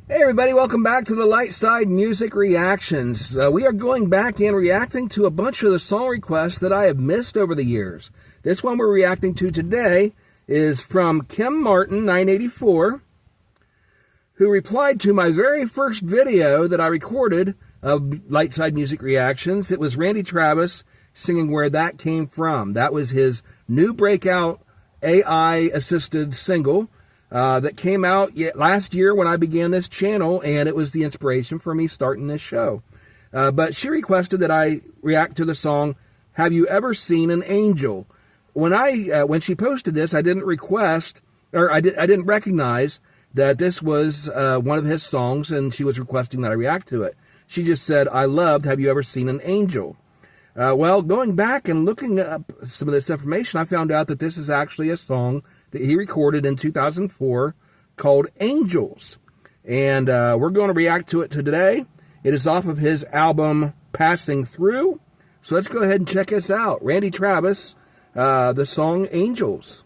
Hey everybody, welcome back to the Light Side Music Reactions. We are going back and reacting to a bunch of the song requests that I have missed over the years. This one we're reacting to today is from Kim Martin 984, who replied to my very first video that I recorded of Light Side Music Reactions. It was Randy Travis singing Where That Came From. That was his new breakout AI-assisted single that came out last year when I began this channel, and it was the inspiration for me starting this show. But she requested that I react to the song, Have You Ever Seen an Angel? When she posted this, I didn't request, or I didn't recognize that this was one of his songs, and she was requesting that I react to it. She just said, I loved Have You Ever Seen an Angel? Well, going back and looking up some of this information, I found out that this is actually a song that he recorded in 2004 called Angels. And we're going to react to it today. It is off of his album Passing Through. So let's go ahead and check this out. Randy Travis, the song Angels.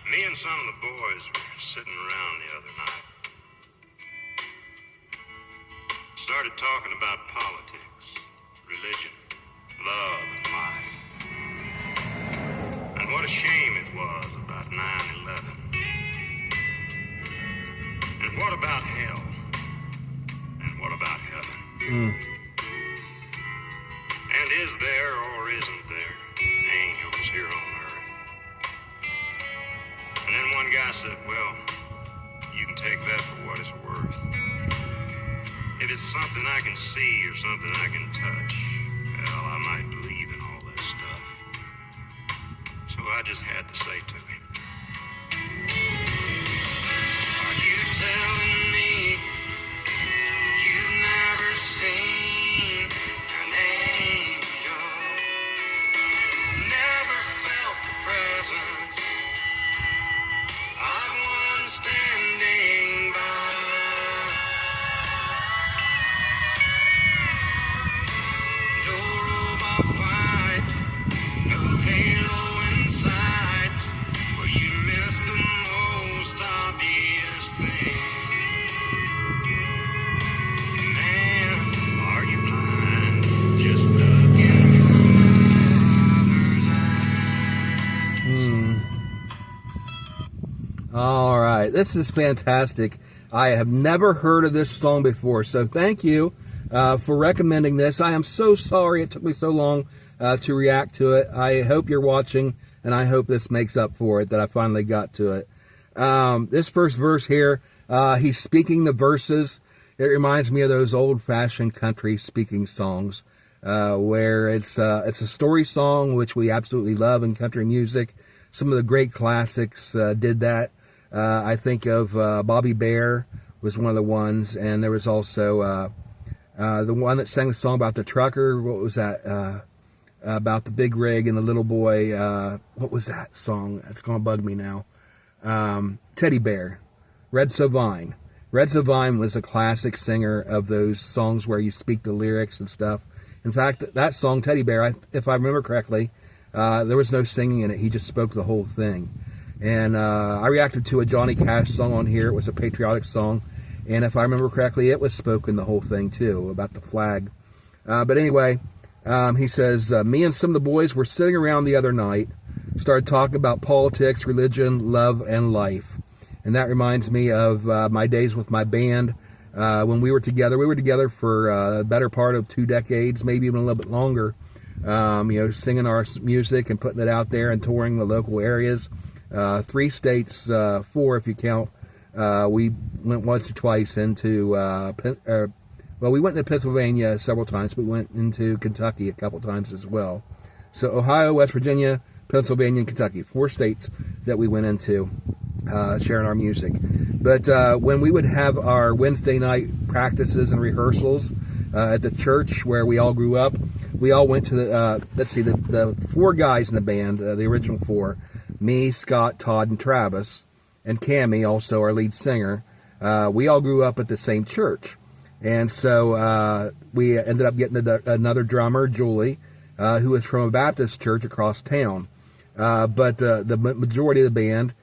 Me and some of the boys were sitting around the other night. Started talking about politics, religion, love, and life. And what a shame it was about 9/11. And what about hell? And what about heaven? And is there or isn't there angels here on earth? And then one guy said, well, you can take that for what it's worth. If it's something I can see or something I can touch, well, I might believe in all that stuff. So I just had to say to him, are you telling me you've never seen an angel? Never felt the presence of one standing by. No robot fight, no halo in sight, where you miss the most obvious thing. Man, are you blind? Just look in your mother's eyes. All right, this is fantastic. I have never heard of this song before, so thank you for recommending this. I am so sorry it took me so long to react to it. I hope you're watching, and I hope this makes up for it, that I finally got to it. This first verse here, he's speaking the verses. It reminds me of those old-fashioned country speaking songs where it's a story song, which we absolutely love in country music. Some of the great classics did that. I think of Bobby Bear was one of the ones, and there was also the one that sang the song about the trucker. What was that? About the big rig and the little boy. What was that song? It's going to bug me now. Teddy Bear. Red Sovine. Red Sovine was a classic singer of those songs where you speak the lyrics and stuff. In fact, that song, Teddy Bear, if I remember correctly, there was no singing in it. He just spoke the whole thing. And I reacted to a Johnny Cash song on here. It was a patriotic song. And if I remember correctly, it was spoken the whole thing, too, about the flag. But anyway, he says, me and some of the boys were sitting around the other night, started talking about politics, religion, love, and life. And that reminds me of my days with my band. When we were together, for a better part of 2 decades, maybe even a little bit longer. Singing our music and putting it out there and touring the local areas. 3 states, 4 if you count. We went once or twice into, we went to Pennsylvania several times, but we went into Kentucky a couple times as well. So Ohio, West Virginia, Pennsylvania, and Kentucky, 4 states that we went into sharing our music. But when we would have our Wednesday night practices and rehearsals at the church where we all grew up, we all went to the 4 guys in the band, the original 4, me, Scott, Todd, and Travis, and Cammie, also our lead singer. We all grew up at the same church. And so we ended up getting another drummer, Julie, who was from a Baptist church across town. But the majority of the band,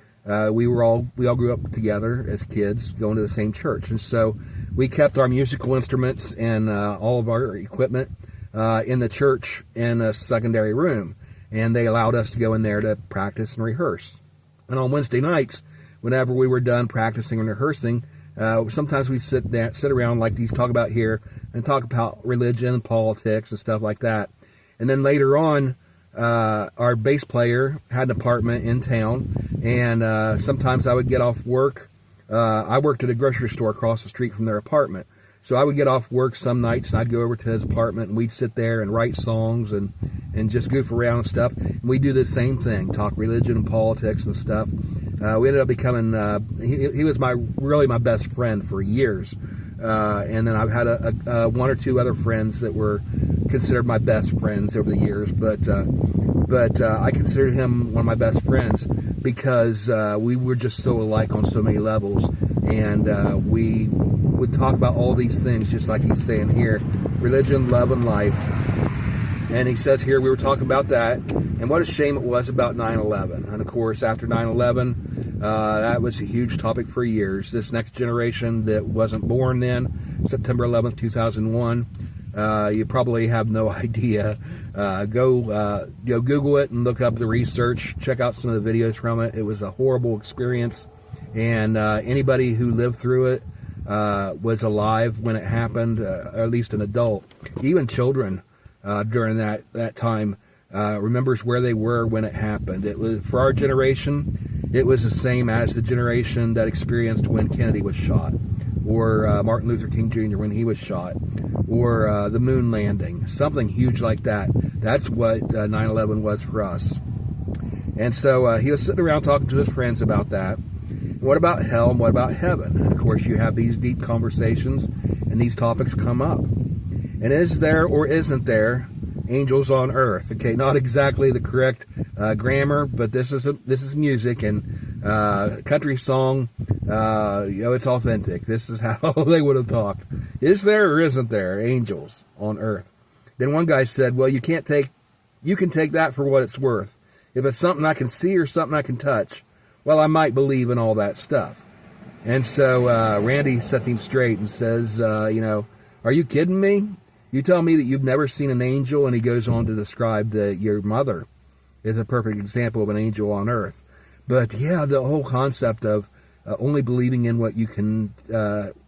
we all grew up together as kids, going to the same church. And so we kept our musical instruments and all of our equipment in the church in a secondary room. And they allowed us to go in there to practice and rehearse. And on Wednesday nights, whenever we were done practicing and rehearsing, sometimes we sit around like these talk about here and talk about religion and politics and stuff like that. And then later on, our bass player had an apartment in town, and sometimes I would get off work. I worked at a grocery store across the street from their apartment. So I would get off work some nights, and I'd go over to his apartment, and we'd sit there and write songs and just goof around and stuff. And we'd do the same thing, talk religion and politics and stuff. We ended up becoming, he was really my best friend for years. And then I've had one or two other friends that were considered my best friends over the years. But I considered him one of my best friends because we were just so alike on so many levels. And we would talk about all these things, just like he's saying here: religion, love, and life. And he says here we were talking about that, and what a shame it was about 9/11. And of course, after 9/11, that was a huge topic for years. This next generation that wasn't born then, September 11th, 2001, you probably have no idea. Go Google it and look up the research. Check out some of the videos from it. It was a horrible experience, and anybody who lived through it was alive when it happened, or at least an adult. Even children during that time remembers where they were when it happened. It was, for our generation, it was the same as the generation that experienced when Kennedy was shot, or Martin Luther King Jr. when he was shot, or the moon landing, something huge like that. That's what 9/11 was for us. And so he was sitting around talking to his friends about that. What about hell and what about heaven? And of course, you have these deep conversations, and these topics come up. And is there or isn't there angels on earth? Okay, not exactly the correct grammar, but this is music and country song. It's authentic. This is how they would have talked. Is there or isn't there angels on earth? Then one guy said, "Well, you can take that for what it's worth. If it's something I can see or something I can touch, well, I might believe in all that stuff." And so Randy sets him straight and says, "Are you kidding me? You tell me that you've never seen an angel?" And he goes on to describe that your mother is a perfect example of an angel on earth. But yeah, the whole concept of only believing in what you can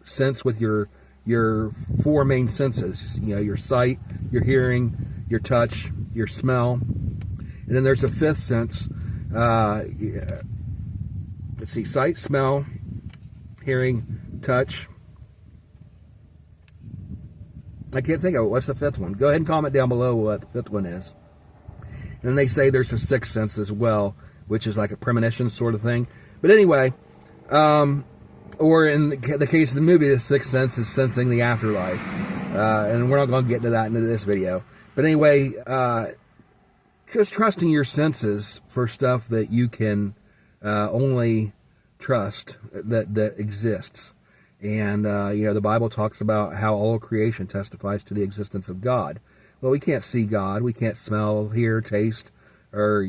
sense with your four main senses, your sight, your hearing, your touch, your smell. And then there's a fifth sense. Let's see, sight, smell, hearing, touch. I can't think of it. What's the fifth one? Go ahead and comment down below what the fifth one is. And then they say there's a sixth sense as well, which is like a premonition sort of thing. But anyway, or in the case of the movie, the sixth sense is sensing the afterlife. And we're not going to get into that into this video. But anyway, just trusting your senses for stuff that you can only trust that exists. And, the Bible talks about how all creation testifies to the existence of God. Well, we can't see God. We can't smell, hear, taste, or,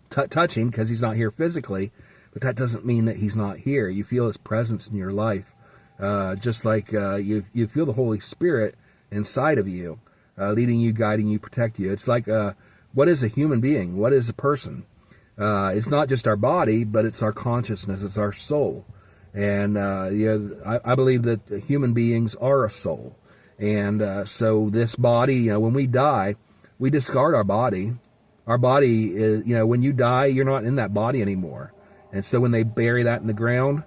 touch him because he's not here physically. But that doesn't mean that he's not here. You feel his presence in your life. Just like you feel the Holy Spirit inside of you, leading you, guiding you, protecting you. It's like, what is a human being? What is a person? It's not just our body, but it's our consciousness. It's our soul. And I believe that human beings are a soul. And so this body, when we die, we discard our body. Our body is, when you die, you're not in that body anymore. And so when they bury that in the ground,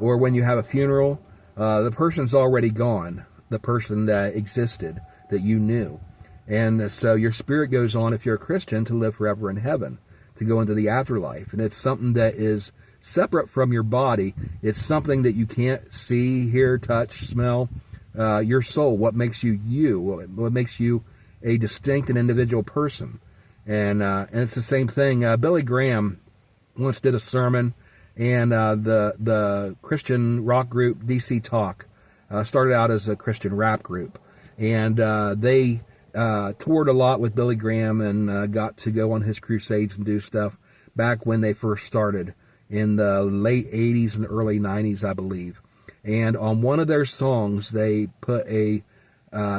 or when you have a funeral, the person's already gone, the person that existed, that you knew. And so your spirit goes on, if you're a Christian, to live forever in heaven, to go into the afterlife. And it's something that is separate from your body. It's something that you can't see, hear, touch, smell. Your soul, what makes you you, what makes you a distinct and individual person. And it's the same thing. Billy Graham once did a sermon, and the Christian rock group DC Talk started out as a Christian rap group. And they toured a lot with Billy Graham and got to go on his crusades and do stuff back when they first started in the late 80s and early 90s, I believe. And on one of their songs, they put a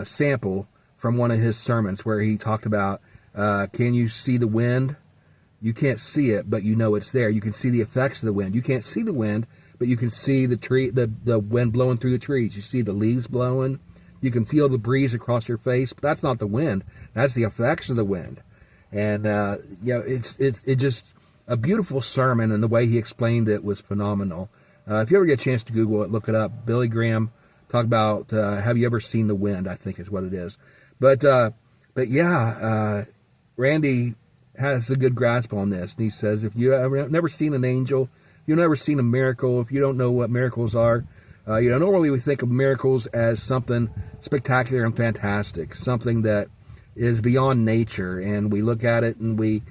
sample from one of his sermons where he talked about, can you see the wind? You can't see it, but you know it's there. You can see the effects of the wind. You can't see the wind, but you can see the wind blowing through the trees. You see the leaves blowing. You can feel the breeze across your face, but that's not the wind. That's the effects of the wind. And it's just a beautiful sermon, and the way he explained it was phenomenal. If you ever get a chance to Google it, look it up. Billy Graham talk about have you ever seen the wind? I think is what it is. But Randy has a good grasp on this, and he says if you have never seen an angel, you've never seen a miracle, if you don't know what miracles are, normally we think of miracles as something spectacular and fantastic, something that is beyond nature, and we look at it and we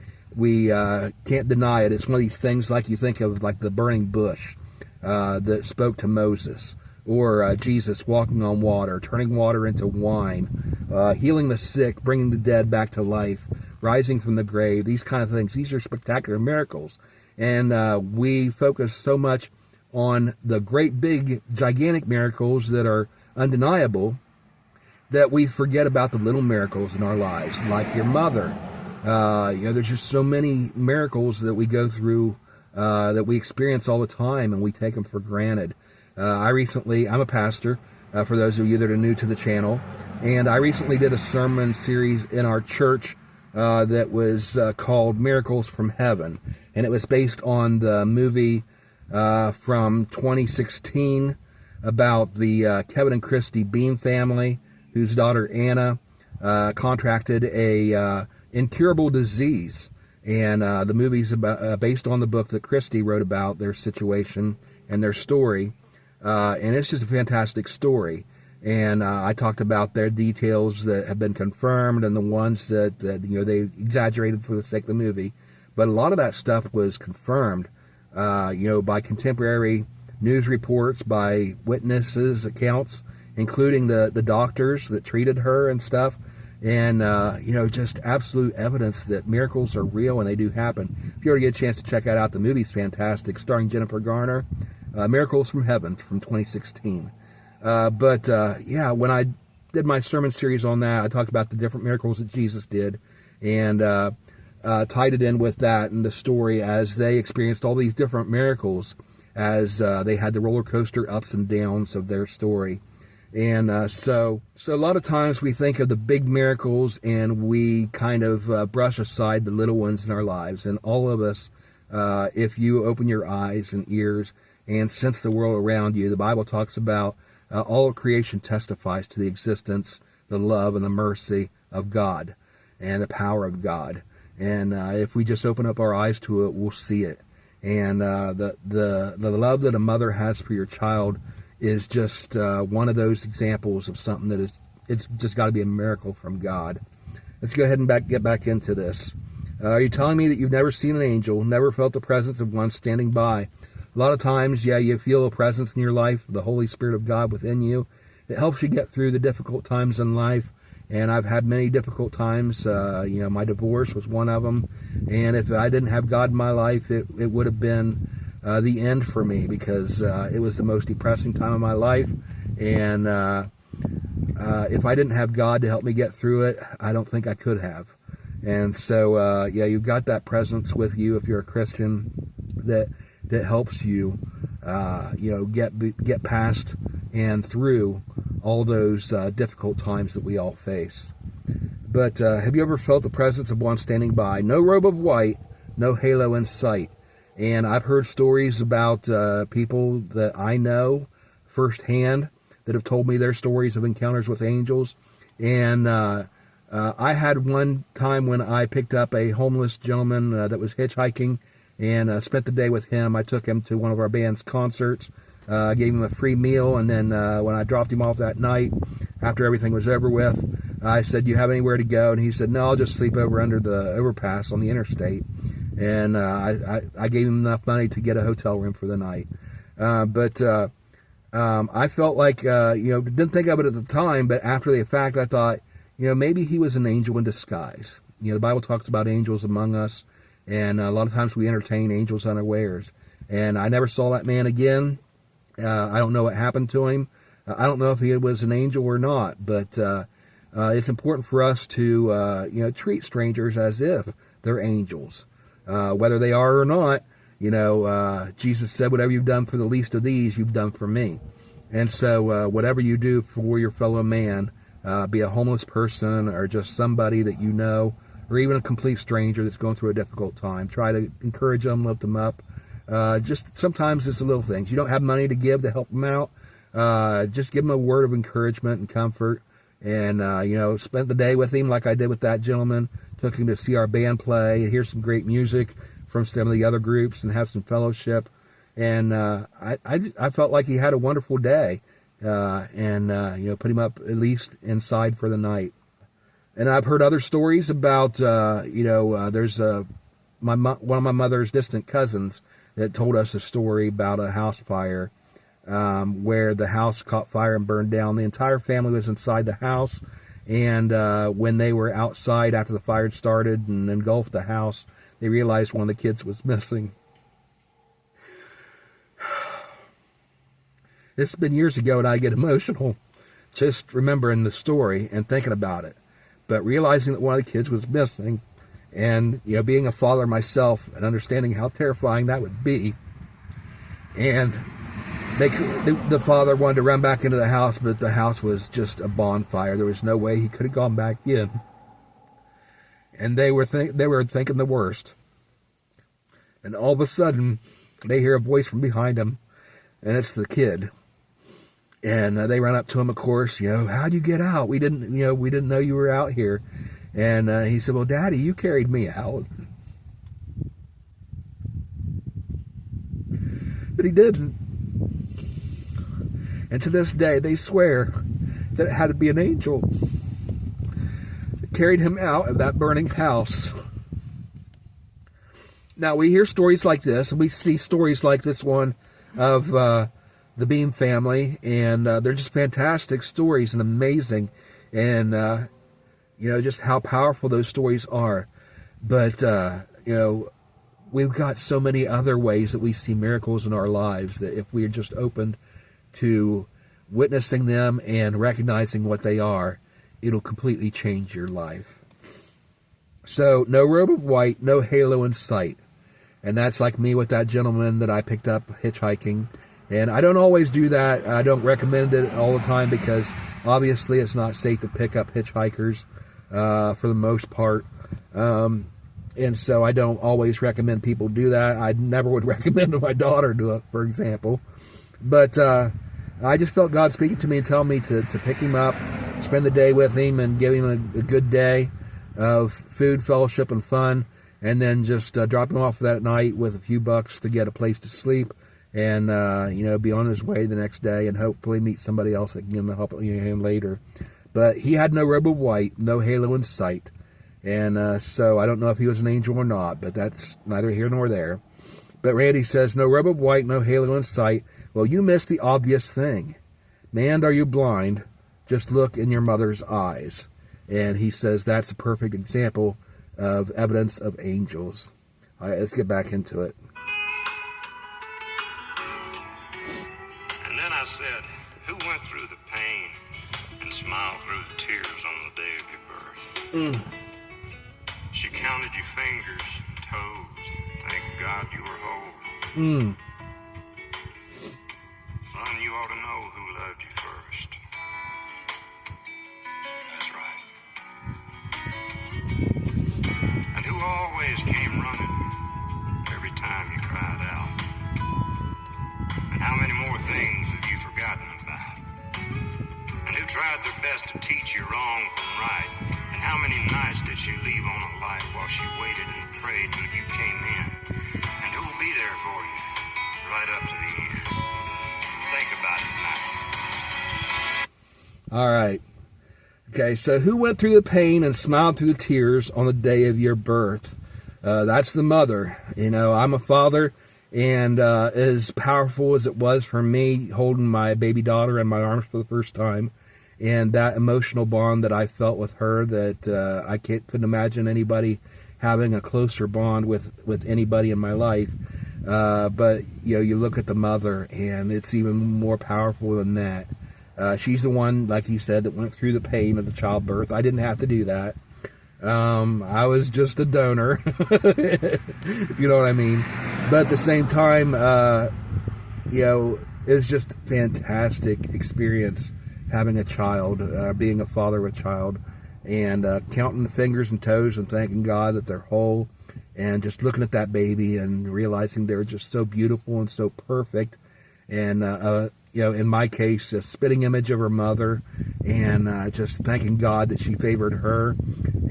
can't deny it. It's one of these things like you think of like the burning bush that spoke to Moses, or Jesus walking on water, turning water into wine, healing the sick, bringing the dead back to life, rising from the grave, these kind of things. These are spectacular miracles. And we focus so much on the great, big, gigantic miracles that are undeniable that we forget about the little miracles in our lives, like your mother. There's just so many miracles that we go through, that we experience all the time, and we take them for granted. I'm a pastor, for those of you that are new to the channel, and I recently did a sermon series in our church that was called Miracles from Heaven, and it was based on the movie from 2016 about the Kevin and Christy Beam family, whose daughter Anna contracted a incurable disease, and the movie's based on the book that Christy wrote about their situation and their story, and it's just a fantastic story. And I talked about their details that have been confirmed and the ones that they exaggerated for the sake of the movie. But a lot of that stuff was confirmed, by contemporary news reports, by witnesses' accounts, including the doctors that treated her and stuff. And, just absolute evidence that miracles are real and they do happen. If you ever get a chance to check that out, the movie's fantastic, starring Jennifer Garner, Miracles from Heaven from 2016. When I did my sermon series on that, I talked about the different miracles that Jesus did, and tied it in with that and the story as they experienced all these different miracles as they had the roller coaster ups and downs of their story. And so a lot of times we think of the big miracles and we kind of brush aside the little ones in our lives. And all of us, if you open your eyes and ears and sense the world around you, the Bible talks about all of creation testifies to the existence, the love, and the mercy of God and the power of God. And if we just open up our eyes to it, we'll see it. And the love that a mother has for your child is just one of those examples of something that it's just got to be a miracle from God. Let's go ahead and get back into this. Are you telling me that you've never seen an angel, never felt the presence of one standing by? A lot of times, you feel a presence in your life, the Holy Spirit of God within you. It helps you get through the difficult times in life. And I've had many difficult times. My divorce was one of them. And if I didn't have God in my life, it would have been the end for me, because it was the most depressing time of my life. And if I didn't have God to help me get through it, I don't think I could have. And so, you've got that presence with you if you're a Christian that helps you, get past and through all those difficult times that we all face. But have you ever felt the presence of one standing by? No robe of white, no halo in sight. And I've heard stories about people that I know firsthand that have told me their stories of encounters with angels. And I had one time when I picked up a homeless gentleman that was hitchhiking, and spent the day with him. I took him to one of our band's concerts, gave him a free meal, and then when I dropped him off that night, after everything was over with, I said, "Do you have anywhere to go?" And he said, "No, I'll just sleep over under the overpass on the interstate." And I gave him enough money to get a hotel room for the night. I felt like, didn't think of it at the time, but after the fact, I thought, maybe he was an angel in disguise. The Bible talks about angels among us, and a lot of times we entertain angels unawares. And I never saw that man again. I don't know what happened to him. I don't know if he was an angel or not, but it's important for us to, treat strangers as if they're angels. Whether they are or not, Jesus said, whatever you've done for the least of these, you've done for me. And so whatever you do for your fellow man, be a homeless person or just somebody that you know, or even a complete stranger that's going through a difficult time, try to encourage them, lift them up. Just sometimes it's the little things. You don't have money to give to help them out. Just give them a word of encouragement and comfort. And, spent the day with him like I did with that gentleman. Took him to see our band play, hear some great music from some of the other groups, and have some fellowship. And I felt like he had a wonderful day. Put him up at least inside for the night. And I've heard other stories about, there's one of my mother's distant cousins that told us a story about a house fire where the house caught fire and burned down. The entire family was inside the house, and when they were outside after the fire had started and engulfed the house, they realized one of the kids was missing. This has been years ago, and I get emotional just remembering the story and thinking about it. But realizing that one of the kids was missing, and being a father myself and understanding how terrifying that would be, and the father wanted to run back into the house, but the house was just a bonfire. There was no way he could have gone back in, and they were thinking the worst. And all of a sudden, they hear a voice from behind them, and it's the kid. And they run up to him, of course. How'd you get out? We didn't know you were out here. And he said, well, Daddy, you carried me out. But he didn't. And to this day, they swear that it had to be an angel that carried him out of that burning house. Now, we hear stories like this, and we see stories like this one of the Beam family, and they're just fantastic stories and amazing, and just how powerful those stories are. But we've got so many other ways that we see miracles in our lives that if we are just open to witnessing them and recognizing what they are, it'll completely change your life. So, no robe of white, no halo in sight. And that's like me with that gentleman that I picked up hitchhiking. And I don't always do that. I don't recommend it all the time because obviously it's not safe to pick up hitchhikers for the most part. And so I don't always recommend people do that. I never would recommend to my daughter do it, for example. But I just felt God speaking to me and telling me to pick him up, spend the day with him, and give him a good day of food, fellowship, and fun. And then just drop him off that night with a few bucks to get a place to sleep. And, be on his way the next day and hopefully meet somebody else that can help him later. But he had no robe of white, no halo in sight. And so I don't know if he was an angel or not, but that's neither here nor there. But Randy says, no robe of white, no halo in sight. Well, you missed the obvious thing. Man, are you blind? Just look in your mother's eyes. And he says that's a perfect example of evidence of angels. All right, let's get back into it. I said, who went through the pain and smiled through the tears on the day of your birth? She counted your fingers and toes. Thank God you were whole. Son, you ought to know who loved you first. That's right. And who always came running every time you cried out. And how many more things have you forgotten about? And who tried their best to teach you wrong from right? And how many nights did she leave on a light while she waited and prayed till you came in? And who'll be there for you right up to the end? Think about it now. All right. Okay, so who went through the pain and smiled through the tears on the day of your birth? That's the mother. I'm a father. And as powerful as it was for me holding my baby daughter in my arms for the first time, and that emotional bond that I felt with her, that I couldn't imagine anybody having a closer bond with anybody in my life. But you look at the mother, and it's even more powerful than that. She's the one, like you said, that went through the pain of the childbirth. I didn't have to do that. I was just a donor, if you know what I mean. But at the same time, it was just a fantastic experience having a child, being a father of a child, and counting the fingers and toes and thanking God that they're whole, and just looking at that baby and realizing they're just so beautiful and so perfect. And, in my case, a spitting image of her mother, and just thanking God that she favored her,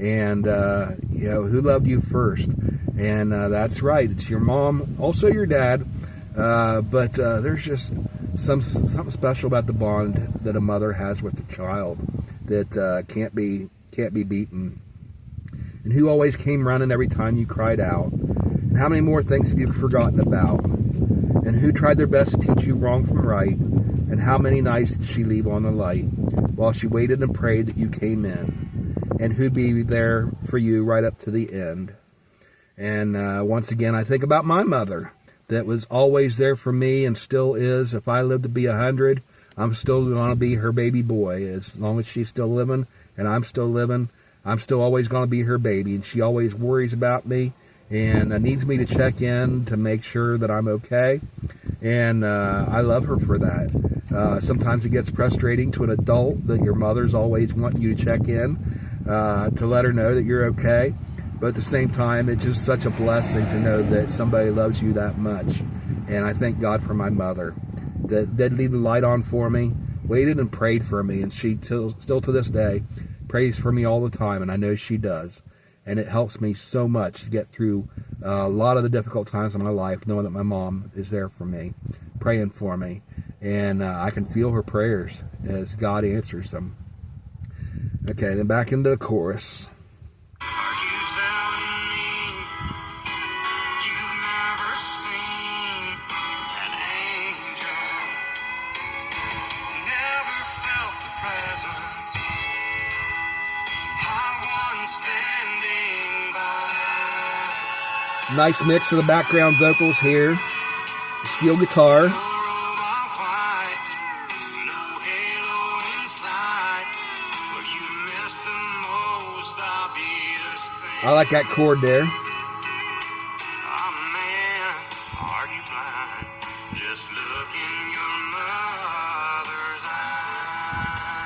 and, who loved you first. And that's right, it's your mom, also your dad, but there's just something special about the bond that a mother has with the child that can't be beaten. And who always came running every time you cried out? And how many more things have you forgotten about? And who tried their best to teach you wrong from right? And how many nights did she leave on the light while she waited and prayed that you came in? And who'd be there for you right up to the end? And once again, I think about my mother that was always there for me and still is. If I live to be 100, I'm still going to be her baby boy. As long as she's still living and I'm still living, I'm still always going to be her baby. And she always worries about me and needs me to check in to make sure that I'm okay. And I love her for that. Sometimes it gets frustrating to an adult that your mother's always wanting you to check in to let her know that you're okay. But at the same time, it's just such a blessing to know that somebody loves you that much. And I thank God for my mother that did leave the light on for me, waited and prayed for me. And she still to this day prays for me all the time, and I know she does. And it helps me so much to get through a lot of the difficult times in my life, knowing that my mom is there for me, praying for me. And I can feel her prayers as God answers them. Okay, then back into the chorus. Nice mix of the background vocals here. Steel guitar. I like that chord there.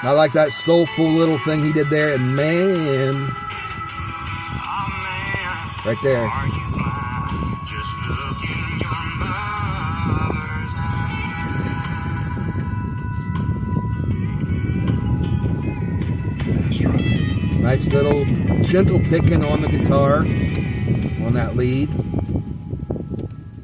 I like that soulful little thing he did there, and man, right there. Nice little gentle picking on the guitar on that lead.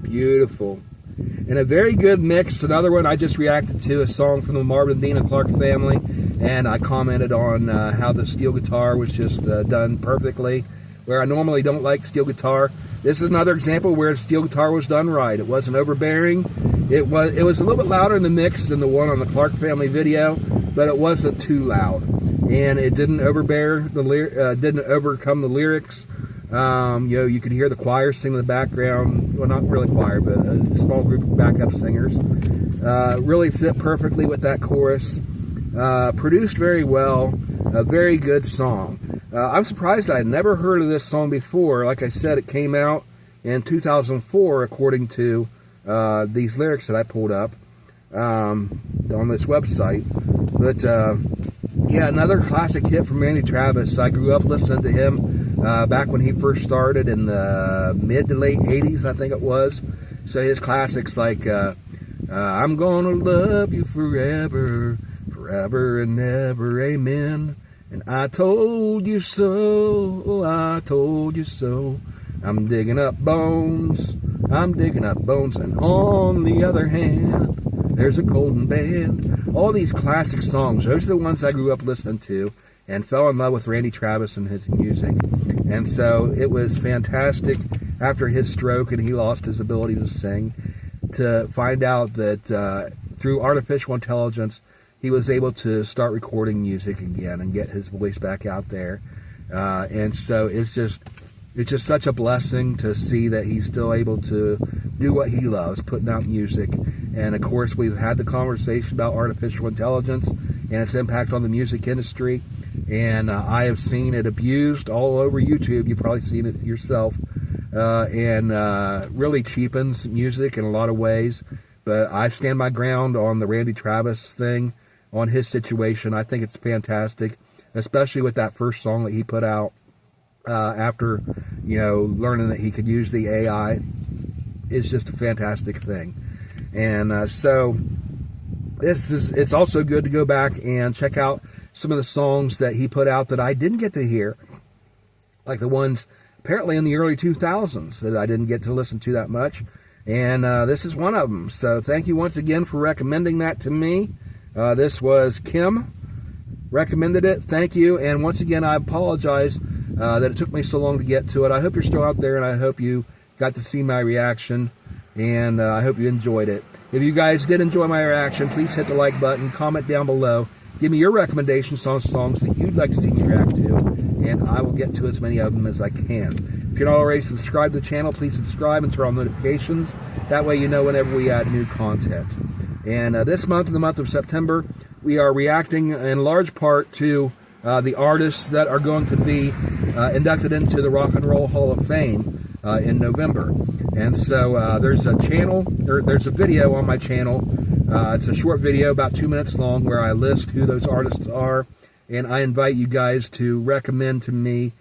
Beautiful. And a very good mix. Another one I just reacted to, a song from the Marvin and Dina Clark family, and I commented on how the steel guitar was just done perfectly. Where I normally don't like steel guitar, this is another example where the steel guitar was done right. It wasn't overbearing. It was a little bit louder in the mix than the one on the Clark family video, but it wasn't too loud. And it didn't overcome the lyrics. You could hear the choir sing in the background. Well, not really choir, but a small group of backup singers. Really fit perfectly with that chorus. Produced very well. A very good song. I'm surprised I had never heard of this song before. Like I said, it came out in 2004, according to these lyrics that I pulled up on this website. But yeah, another classic hit from Randy Travis. I grew up listening to him back when he first started in the mid to late 80s, I think it was. So his classics like I'm gonna love you forever, forever and ever, amen. And I told you so, I told you so. I'm digging up bones, and on the other hand, there's a golden band. All these classic songs, those are the ones I grew up listening to and fell in love with Randy Travis and his music. And so it was fantastic after his stroke and he lost his ability to sing, to find out that through artificial intelligence, he was able to start recording music again and get his voice back out there. And so it's just such a blessing to see that he's still able to do what he loves, putting out music. And of course, we've had the conversation about artificial intelligence and its impact on the music industry. And I have seen it abused all over YouTube. You've probably seen it yourself. And really cheapens music in a lot of ways. But I stand my ground on the Randy Travis thing, on his situation. I think it's fantastic, especially with that first song that he put out after, learning that he could use the AI. It's just a fantastic thing. And so it's also good to go back and check out some of the songs that he put out that I didn't get to hear, like the ones apparently in the early 2000s that I didn't get to listen to that much. And this is one of them. So thank you once again for recommending that to me. This was Kim, recommended it. Thank you. And once again, I apologize that it took me so long to get to it. I hope you're still out there, and I hope you got to see my reaction, and I hope you enjoyed it. If you guys did enjoy my reaction, please hit the like button, comment down below, give me your recommendations on songs that you'd like to see me react to, and I will get to as many of them as I can. If you're not already subscribed to the channel, please subscribe and turn on notifications. That way you know whenever we add new content. And this month, in the month of September, we are reacting in large part to the artists that are going to be inducted into the Rock and Roll Hall of Fame in November. And so there's a video on my channel. It's a short video, about 2 minutes long, where I list who those artists are, and I invite you guys to recommend to me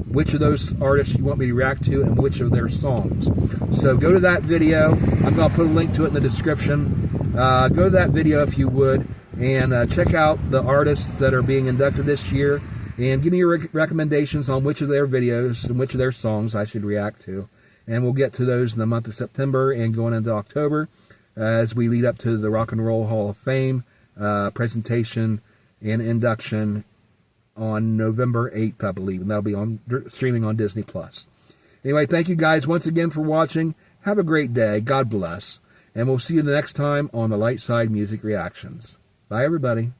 which of those artists you want me to react to and which of their songs. So go to that video. I'm going to put a link to it in the description. Go to that video if you would, and check out the artists that are being inducted this year, and give me your recommendations on which of their videos and which of their songs I should react to. And we'll get to those in the month of September and going into October as we lead up to the Rock and Roll Hall of Fame presentation and induction on November 8th, I believe, and that'll be streaming on Disney+. Anyway, thank you guys once again for watching. Have a great day. God bless. And we'll see you the next time on the Light Side Music Reactions. Bye, everybody.